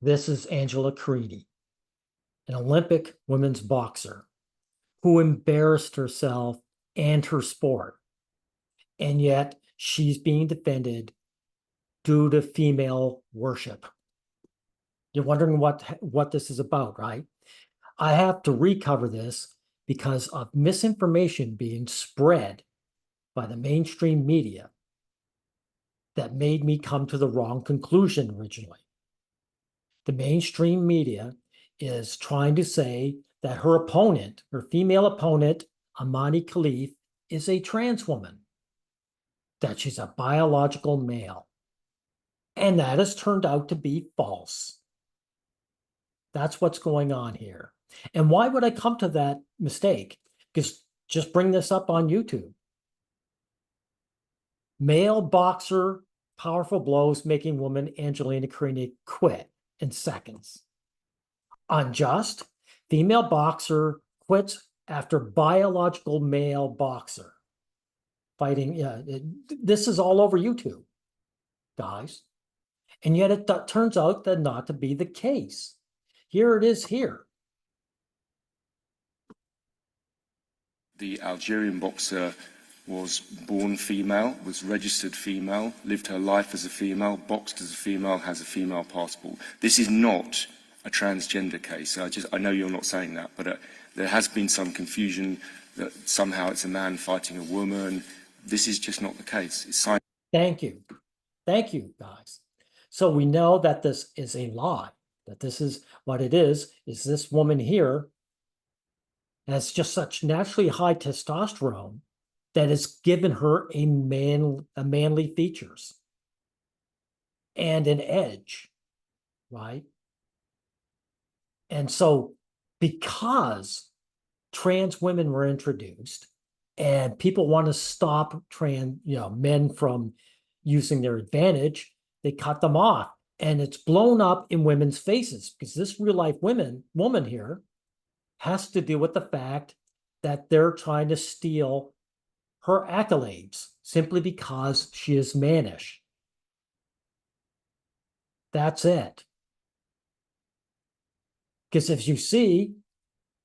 This is Angela Carini, an Olympic women's boxer who embarrassed herself and her sport. And yet she's being defended due to female worship. You're wondering what this is about, right? I have to recover this because of misinformation being spread by the mainstream media that made me come to the wrong conclusion originally. The mainstream media is trying to say that her opponent, her female opponent, Amani Khalif, is a trans woman, that she's a biological male. And that has turned out to be false. That's what's going on here. And why would I come to that mistake? Because just bring this up on YouTube. Male boxer, powerful blows, making woman Angelina Carini quit in seconds. Unjust, female boxer quits after biological male boxer fighting. Yeah, this is all over YouTube, guys. And yet it turns out that not to be the case. Here it is here. The Algerian boxer was born female, was registered female, lived her life as a female, boxed as a female, has a female passport. This is not a transgender case. I know you're not saying that, but there has been some confusion that somehow it's a man fighting a woman. This is just not the case. It's science. Thank you. Thank you, guys. So we know that this is a lie, that this is what it is this woman here has just such naturally high testosterone that has given her a manly features and an edge, right? And so because trans women were introduced and people want to stop men from using their advantage, they cut them off. And it's blown up in women's faces because this real life woman here has to deal with the fact that they're trying to steal her accolades simply because she is mannish. That's it. Because as you see,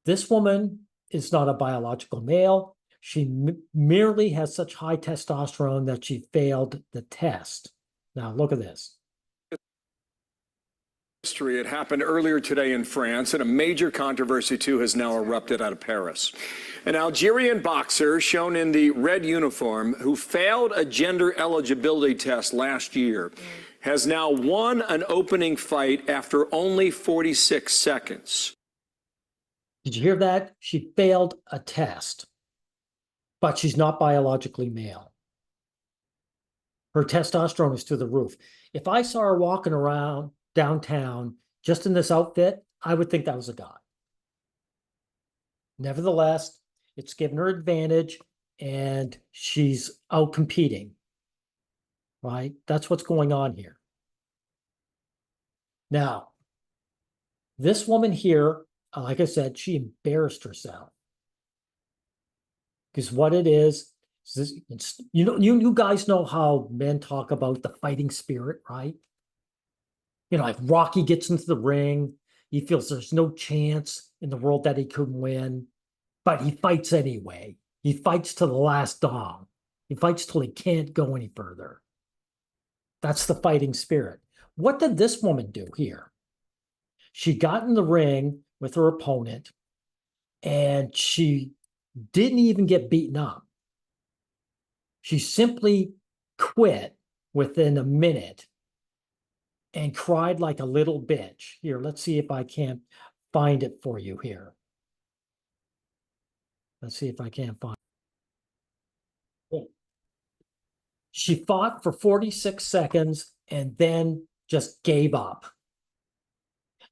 this woman is not a biological male. She merely has such high testosterone that she failed the test. Now look at this. It happened earlier today in France, and a major controversy, too, has now erupted out of Paris. An Algerian boxer shown in the red uniform who failed a gender eligibility test last year has now won an opening fight after only 46 seconds. Did you hear that? She failed a test, but she's not biologically male. Her testosterone is through the roof. If I saw her walking around downtown just in this outfit, I would think that was a guy. Nevertheless, it's given her advantage and she's out competing, right? That's what's going on here. Now, this woman here, like I said, she embarrassed herself. Because what it is you guys know how men talk about the fighting spirit, right? Like Rocky gets into the ring, he feels there's no chance in the world that he could win, but he fights anyway. He fights to the last dong. He fights till he can't go any further. That's the fighting spirit. What did this woman do here? She got in the ring with her opponent and she didn't even get beaten up. She simply quit within a minute and cried like a little bitch. Here, let's see if I can't find it for you here. Let's see if I can't find it. She fought for 46 seconds and then just gave up.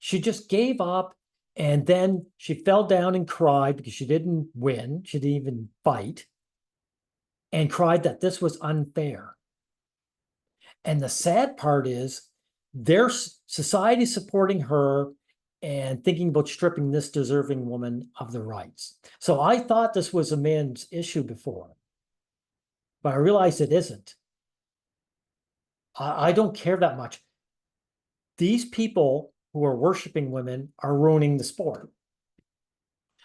She just gave up, and then she fell down and cried because she didn't win. She didn't even fight, and cried that this was unfair. And the sad part is their society supporting her and thinking about stripping this deserving woman of their rights. So I thought this was a man's issue before, but I realized it isn't. I don't care that much. These people who are worshiping women are ruining the sport.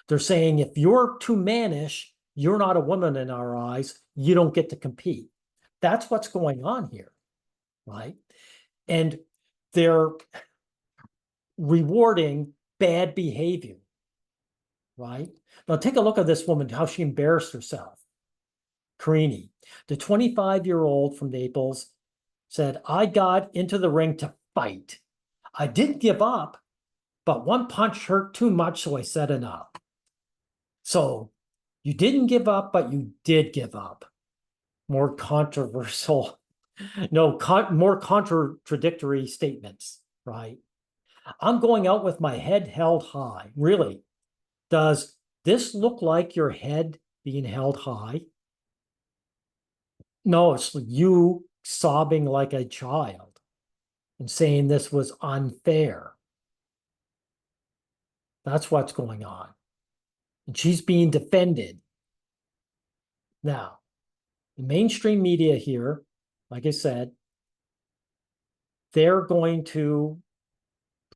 They're saying if you're too mannish, you're not a woman in our eyes, you don't get to compete. That's what's going on here, right? And they're rewarding bad behavior, right? Now take a look at this woman, how she embarrassed herself. Carini, the 25-year-old from Naples, said, I got into the ring to fight. I didn't give up, but one punch hurt too much, so I said enough. So you didn't give up, but you did give up. More controversial, no, more contradictory statements, right? I'm going out with my head held high. Really? Does this look like your head being held high? No, it's you sobbing like a child and saying this was unfair. That's what's going on. And she's being defended. Now, the mainstream media here, like I said, they're going to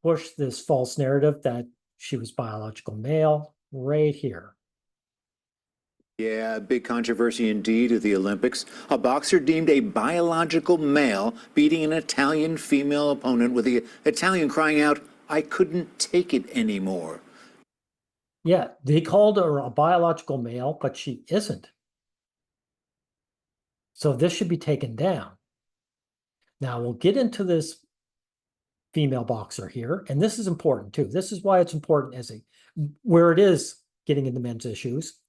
push this false narrative that she was biological male right here. Yeah, big controversy indeed at the Olympics. A boxer deemed a biological male beating an Italian female opponent, with the Italian crying out, I couldn't take it anymore. Yeah, they called her a biological male, but she isn't. So this should be taken down. Now we'll get into this female boxer here, and this is important too. This is why it's important as a where it is getting into men's issues,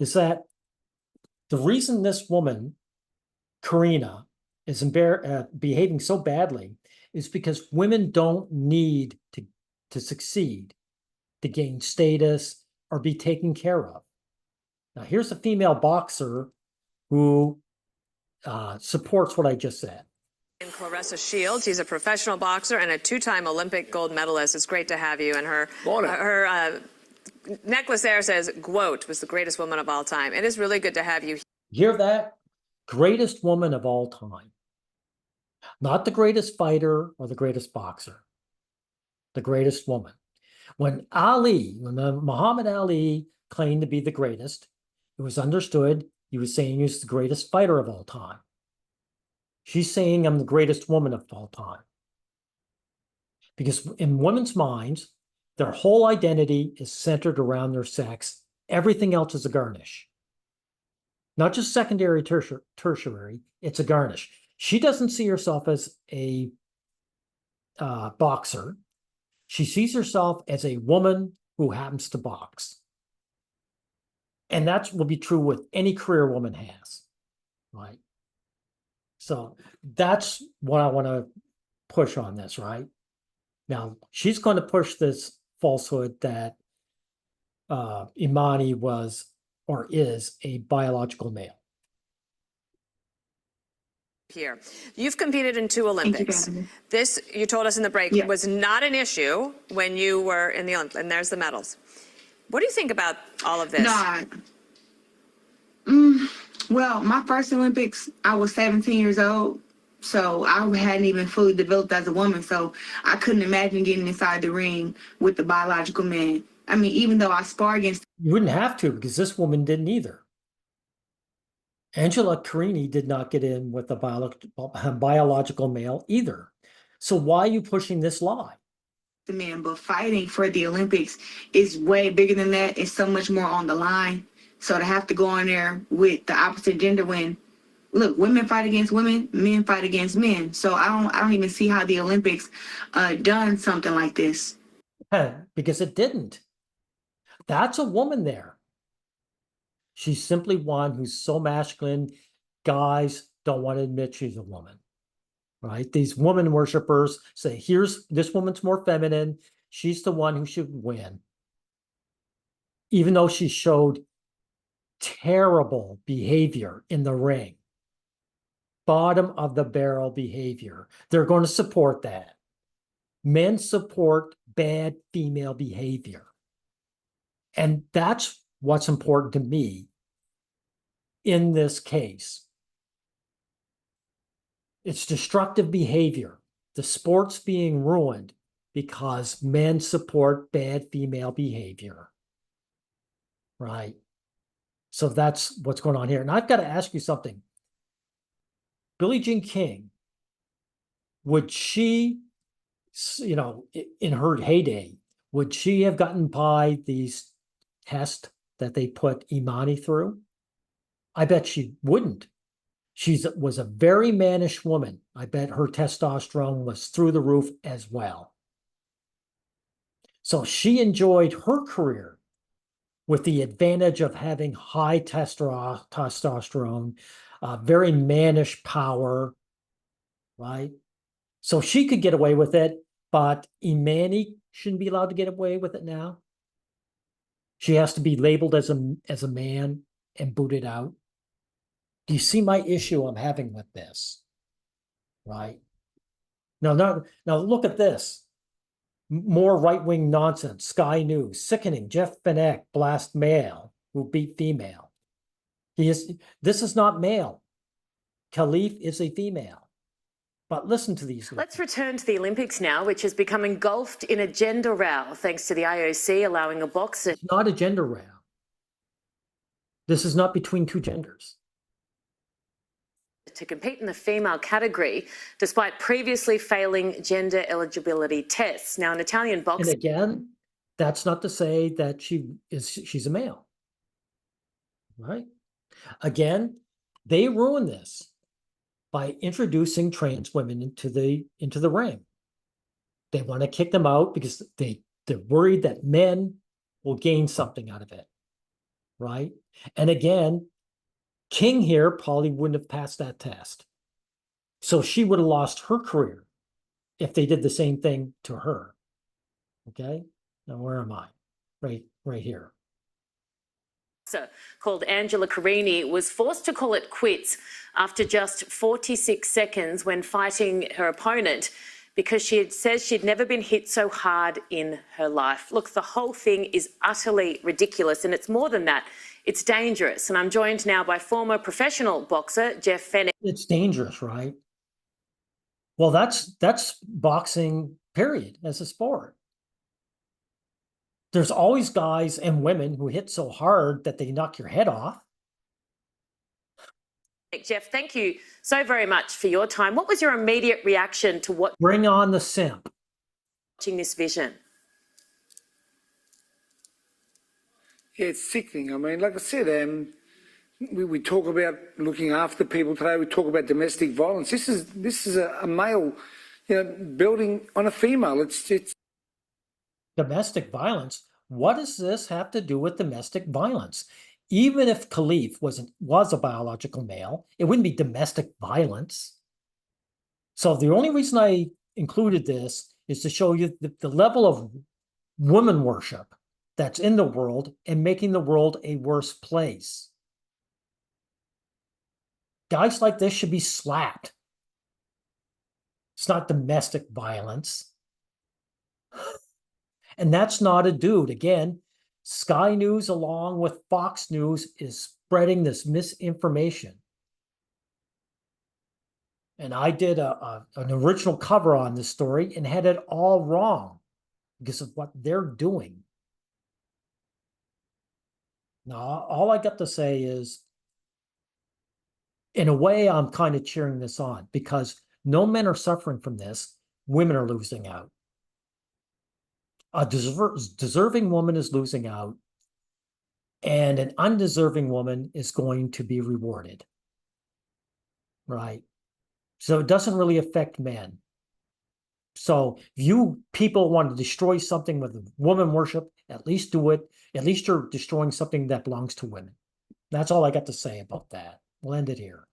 is that the reason this woman, Karina, is behaving so badly is because women don't need to succeed, to gain status, or be taken care of. Now, here's a female boxer who supports what I just said. And Clarissa Shields, she's a professional boxer and a two-time Olympic gold medalist. It's great to have you. And her necklace there says, "Quote was the greatest woman of all time." It is really good to have you. Hear that? Greatest woman of all time. Not the greatest fighter or the greatest boxer. The greatest woman. When Muhammad Ali claimed to be the greatest, it was understood he was saying he was the greatest fighter of all time. She's saying I'm the greatest woman of all time. Because in women's minds, their whole identity is centered around their sex. Everything else is a garnish. Not just secondary, tertiary, it's a garnish. She doesn't see herself as a boxer. She sees herself as a woman who happens to box. And that will be true with any career a woman has, right? So that's what I want to push on this, right? Now, she's going to push this falsehood that Imani was or is a biological male. Here, you've competed in 2 Olympics. This, you told us in the break, was not an issue when you were in the Olympics, and there's the medals. What do you think about all of this? Well, my first Olympics, I was 17 years old, so I hadn't even fully developed as a woman, so I couldn't imagine getting inside the ring with the biological man. I mean, even though I spar against... You wouldn't have to, because this woman didn't either. Angela Carini did not get in with a biological male either. So why are you pushing this lie? The man, but fighting for the Olympics is way bigger than that. It's so much more on the line. So to have to go on there with the opposite gender when, look, women fight against women, men fight against men. So I don't even see how the Olympics done something like this. Because it didn't. That's a woman there. She's simply one who's so masculine, guys don't want to admit she's a woman, right? These woman worshipers say, here's this woman's more feminine. She's the one who should win. Even though she showed terrible behavior in the ring, bottom of the barrel behavior. They're going to support that. Men support bad female behavior. And that's what's important to me in this case. It's destructive behavior. The sport's being ruined because men support bad female behavior. Right. So that's what's going on here. And I've got to ask you something. Billie Jean King, would she, in her heyday, would she have gotten by these tests that they put Imani through? I bet she wouldn't. She was a very mannish woman. I bet her testosterone was through the roof as well. So she enjoyed her career with the advantage of having high testosterone, very mannish power, right? So she could get away with it, but Imani shouldn't be allowed to get away with it now. She has to be labeled as a man and booted out. Do you see my issue I'm having with this? Right? Now look at this. More right-wing nonsense. Sky News, sickening. Jeff Benek, blast male who beat female. This is not male. Khalif is a female. But listen to these. Let's return to the Olympics now, which has become engulfed in a gender row, thanks to the IOC allowing a boxer. It's not a gender row. This is not between two genders. To compete in the female category, despite previously failing gender eligibility tests. Now, an Italian boxer. And again, that's not to say that she's a male, right? Again, they ruined this by introducing trans women into the ring. They want to kick them out because they're worried that men will gain something out of it, right? And again, King here probably wouldn't have passed that test. So she would have lost her career if they did the same thing to her. Okay? Now where am I? Right here. Called Angela Carini was forced to call it quits after just 46 seconds when fighting her opponent because says she'd never been hit so hard in her life. Look, the whole thing is utterly ridiculous, and it's more than that. It's dangerous. And I'm joined now by former professional boxer Jeff Fennick. It's dangerous, right? Well, that's boxing, period, as a sport. There's always guys and women who hit so hard that they knock your head off. Jeff, thank you so very much for your time. What was your immediate reaction to Bring on the simp. Watching this vision? Yeah, it's sickening. I mean, like I said, we talk about looking after people today. We talk about domestic violence. This is a male, building on a female. It's Domestic violence. What does this have to do with domestic violence? Even if Khalif was a biological male, it wouldn't be domestic violence. So the only reason I included this is to show you the level of woman worship that's in the world and making the world a worse place. Guys like this should be slapped. It's not domestic violence. And that's not a dude. Again, Sky News along with Fox News is spreading this misinformation. And I did an original cover on this story and had it all wrong because of what they're doing. Now, all I got to say is, in a way, I'm kind of cheering this on because no men are suffering from this. Women are losing out. A deserving woman is losing out, and an undeserving woman is going to be rewarded. Right? So it doesn't really affect men. So if you people want to destroy something with woman worship, at least do it. At least you're destroying something that belongs to women. That's all I got to say about that. We'll end it here.